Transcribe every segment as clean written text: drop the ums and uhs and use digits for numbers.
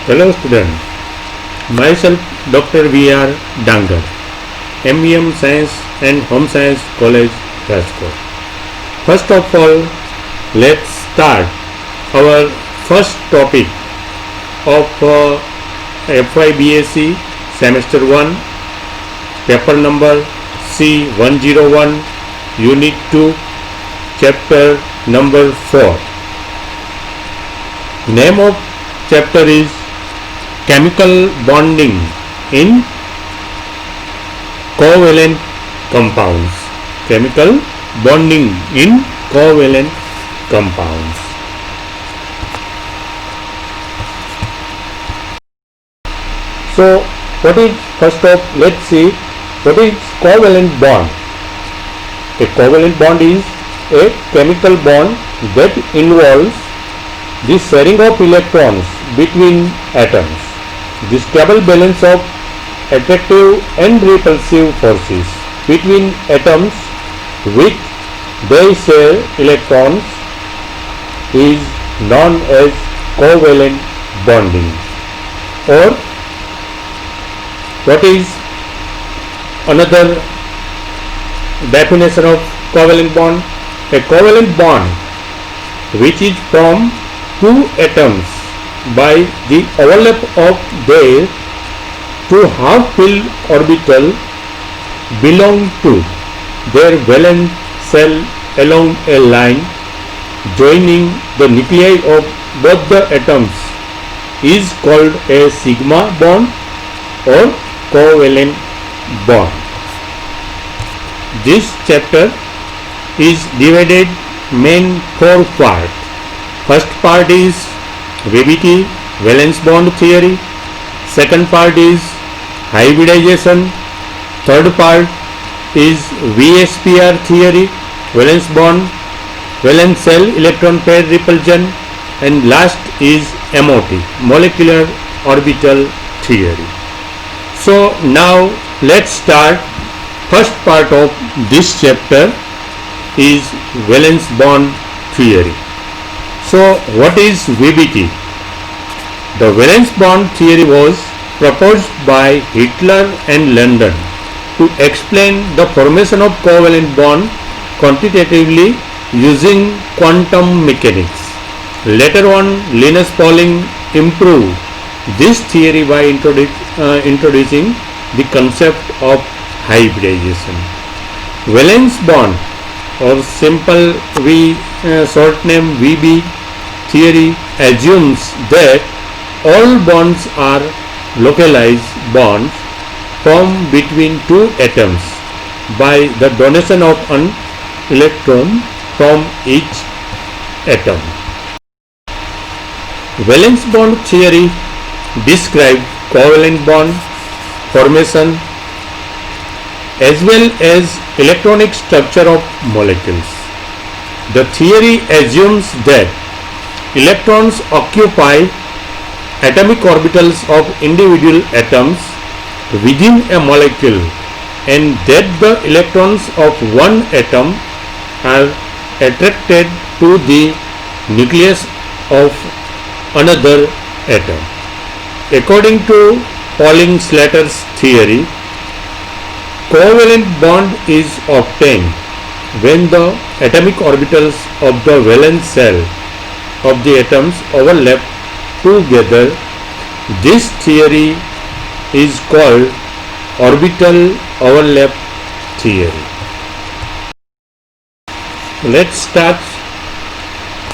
Hello student, myself Dr. V.R. Dangar, MEM Science and Home Science College, Rajkot. First of all, let's start our first topic of FY/BSc Semester 1, paper number C101, Unit 2, Chapter number 4. Name of chapter is Chemical Bonding in Covalent Compounds. Chemical bonding in covalent compounds. So, what is first of let's see what is covalent bond. A covalent bond is a chemical bond that involves the sharing of electrons between atoms. The stable balance of attractive and repulsive forces between atoms which they share electrons is known as covalent bonding. Or what is another definition of covalent bond? A covalent bond which is from two atoms by the overlap of their two half-filled orbital belong to their valence shell along a line joining the nuclei of both the atoms is called a sigma bond or covalent bond. This chapter is divided main four parts. First part is VBT, valence bond theory. Second part is hybridization. Third part is VSPR theory, valence bond, valence shell electron pair repulsion, and last is MOT, molecular orbital theory. So now let's start. First part of this chapter is valence bond theory. So what is VBT? The valence bond theory was proposed by Hitler and London to explain the formation of covalent bond quantitatively using quantum mechanics. Later on, Linus Pauling improved this theory by introducing the concept of hybridization. Valence bond, or simple short name VB theory, assumes that all bonds are localized bonds formed between two atoms by the donation of an electron from each atom. Valence bond theory describes covalent bond formation as well as electronic structure of molecules. The theory assumes that electrons occupy atomic orbitals of individual atoms within a molecule and that the electrons of one atom are attracted to the nucleus of another atom. According to Pauling-Slater's theory, covalent bond is obtained when the atomic orbitals of the valence shell of the atoms overlap together. This theory is called orbital overlap theory. Let's start.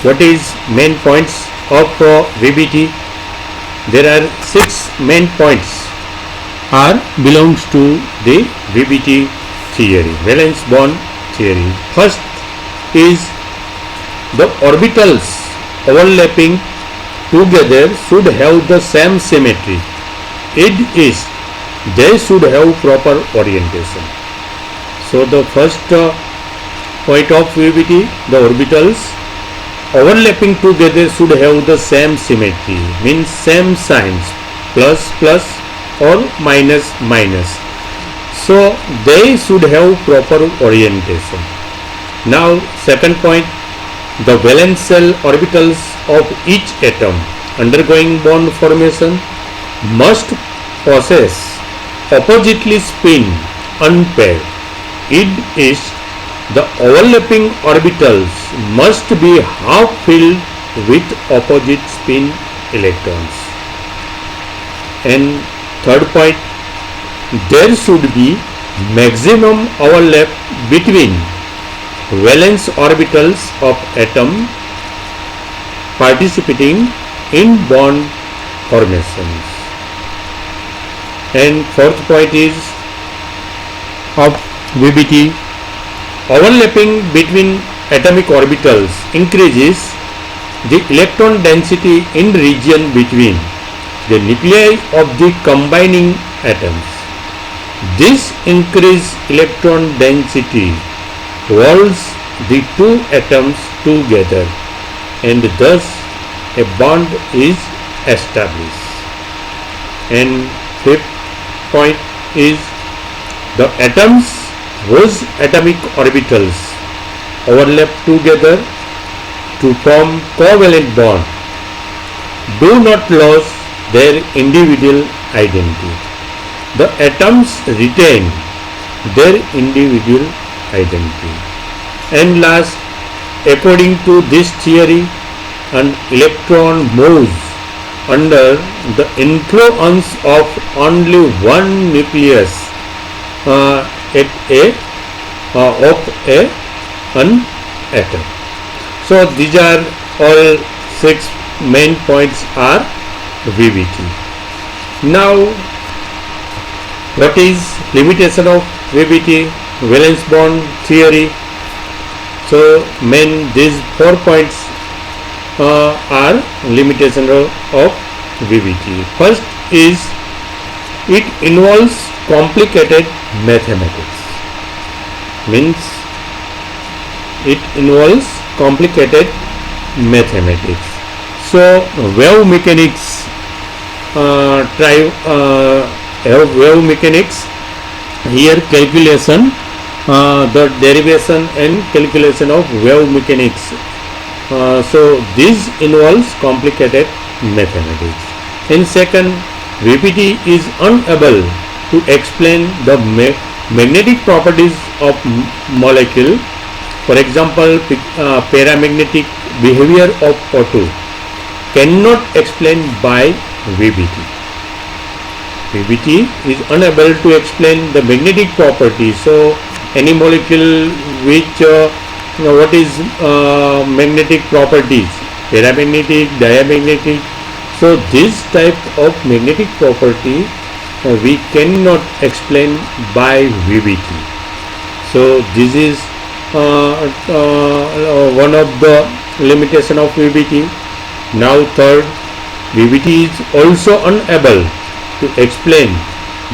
What is main points of VBT? There are 6 main points belongs to the VBT theory, valence bond theory. First is the orbitals overlapping together should have the same symmetry. It is they should have proper orientation. So the first point of VBT, the orbitals overlapping together should have the same symmetry, means same signs, plus plus or minus minus. So they should have proper orientation. Now second point, the valence shell orbitals of each atom undergoing bond formation must possess oppositely spin unpaired. It is the overlapping orbitals must be half filled with opposite spin electrons. And third point, there should be maximum overlap between valence orbitals of atom participating in bond formations. And fourth point is of VBT, overlapping between atomic orbitals increases the electron density in region between the nuclei of the combining atoms. This increased electron density holds the two atoms together and thus a bond is established. And fifth point is the atoms whose atomic orbitals overlap together to form covalent bond do not lose their individual identity. The atoms retain their individual identity. And last, according to this theory, an electron moves under the influence of only one nucleus at an atom. So these are all 6 main points are VBT. Now, what is limitation of VBT? Valence bond theory. So these 4 points are limitation of VBT. First is it involves complicated mathematics. Means it involves complicated mathematics. So wave mechanics wave mechanics here calculation, the derivation and calculation of wave mechanics. So this involves complicated mathematics. In second, VBT is unable to explain the magnetic properties of molecule. For example, paramagnetic behavior of O2 cannot explain by VBT. VBT is unable to explain the magnetic properties. So any molecule which what is magnetic properties, paramagnetic, diamagnetic. So this type of magnetic property we cannot explain by VBT. So this is one of the limitation of VBT. Now third, VBT is also unable to explain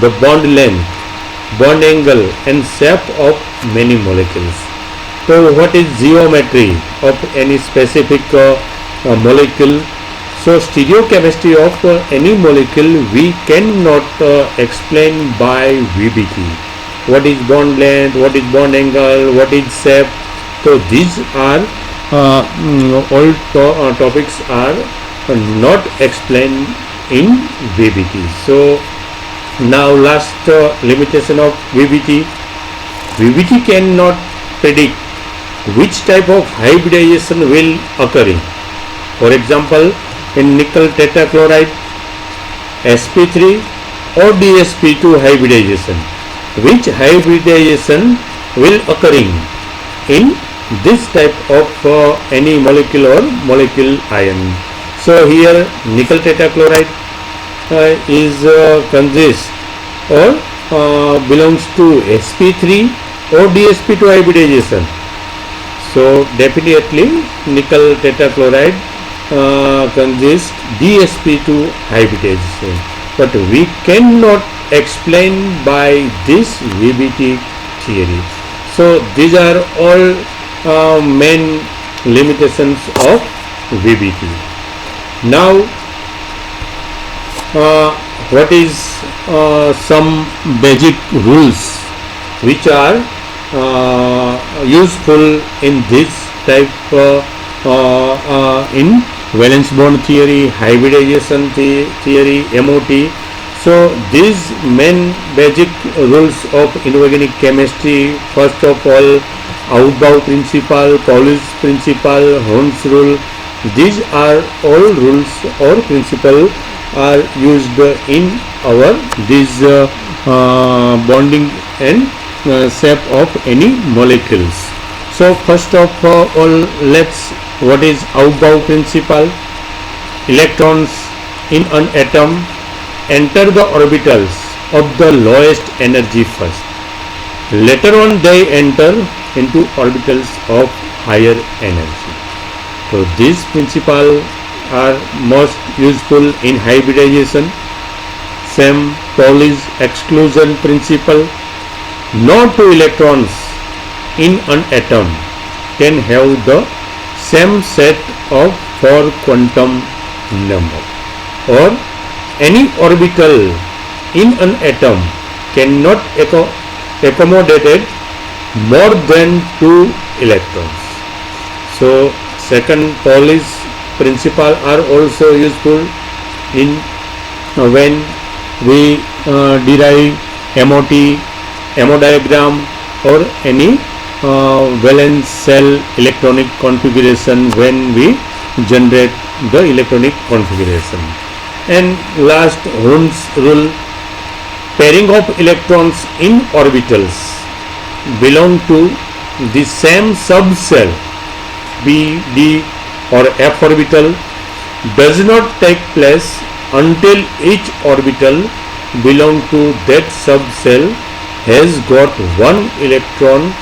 the bond length, bond angle and shape of many molecules. So what is geometry of any specific molecule? So stereochemistry of any molecule we cannot explain by VBT. What is bond length, what is bond angle, what is shape? So these are all topics are not explained in VBT. So now last limitation of VBT. VBT cannot predict which type of hybridization will occur. For example, in nickel tetrachloride, sp3 or dsp2 hybridization, which hybridization will occurring in this type of any molecule or molecule ion. So here nickel tetrachloride is consists or belongs to sp3 or dsp2 hybridization. So definitely nickel tetrachloride consists dsp2 hybridization, but we cannot explain by this VBT theory. So these are all main limitations of VBT. Now what is some basic rules which are useful in this type in valence bond theory, hybridization theory, MOT. So these main basic rules of inorganic chemistry, first of all, Aufbau principle, Pauli's principle, Hund's rule, these are all rules or principle are used in our this bonding and shape of any molecules. So first of all, let's what is Aufbau principle? Electrons in an atom enter the orbitals of the lowest energy first. Later on they enter into orbitals of higher energy. So these principles are most useful in hybridization. Same Pauli's exclusion principle. No two electrons in an atom can have the same set of 4 quantum number, or any orbital in an atom cannot accommodate more than 2 electrons. So second Pauli's principle are also useful in when we derive MOT, MO diagram, or any valence shell electronic configuration when we generate the electronic configuration. And last, Hund's rule, pairing of electrons in orbitals belong to the same subshell B, D or F orbital does not take place until each orbital belong to that subshell has got 1 electron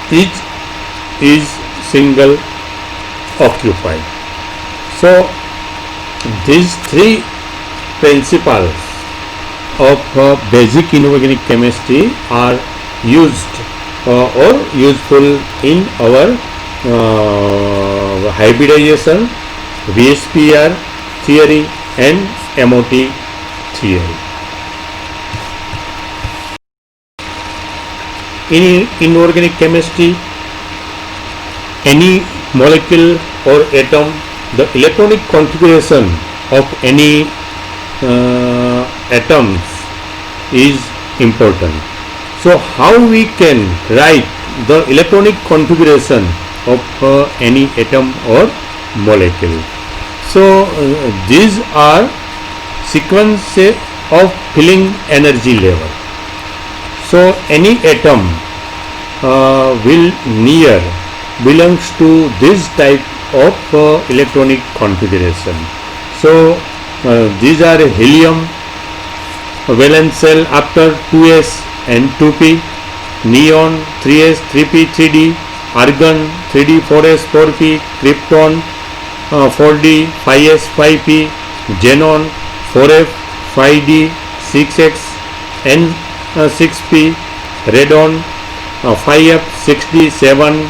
each is single occupied. So these 3 principles of basic inorganic chemistry are used or useful in our hybridization, VSPR theory and MOT theory. In inorganic chemistry, any molecule or atom, the electronic configuration of any atoms is important. So how we can write the electronic configuration of any atom or molecule? So these are sequences of filling energy level. So any atom will near belongs to this type of electronic configuration. So these are helium, valence shell after 2s and 2p, neon 3s, 3p, 3d, argon 3d, 4s, 4p, krypton 4d, 5s, 5p, xenon 4f, 5d, 6x, n 6p, radon 5f, 6d, 7,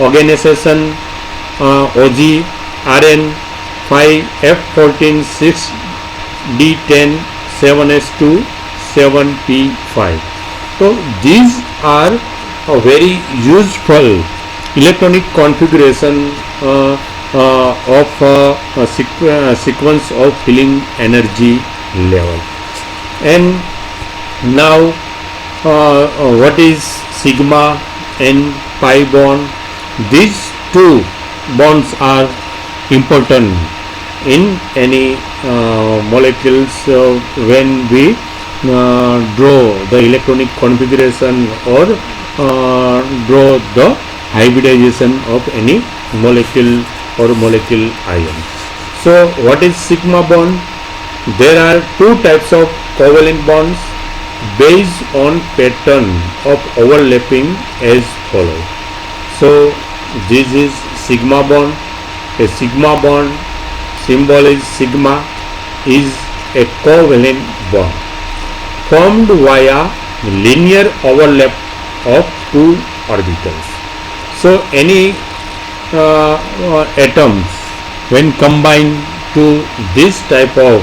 organization OG, Rn 5f14, 6d10, 7s2, 7p5. So these are a very useful electronic configuration of a sequence of filling energy level. And now what is sigma and pi bond? These 2 bonds are important in any molecules when we draw the electronic configuration or draw the hybridization of any molecule or molecule ions. So what is sigma bond? There are 2 types of covalent bonds based on pattern of overlapping as follows. So this is sigma bond. A sigma bond, symbol is sigma, is a covalent bond formed via linear overlap of 2 orbitals. So any atoms when combined to this type of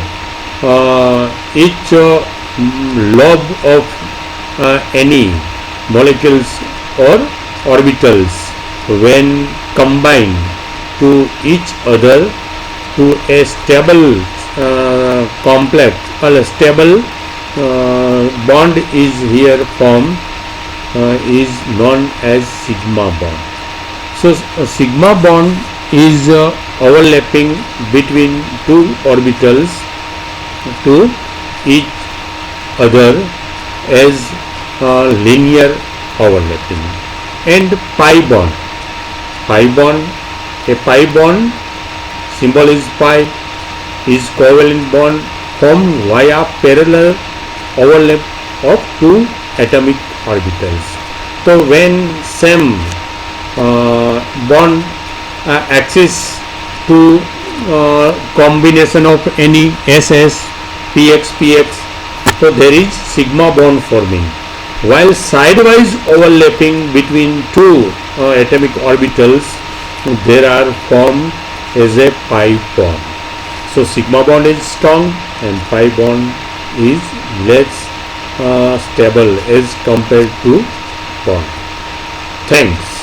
each lobe of any molecules or orbitals when combined to each other to a stable complex or a stable bond is here formed is known as sigma bond. So sigma bond is overlapping between two orbitals to each other as linear overlapping. And pi bond, a pi bond, symbol is pi, is covalent bond formed via parallel overlap of two atomic orbitals. So when same bond axis to combination of any SS, PX, PX, so there is sigma bond forming, while sidewise overlapping between two atomic orbitals there are formed as a pi bond. So sigma bond is strong and pi bond is less stable as compared to bond. Thanks.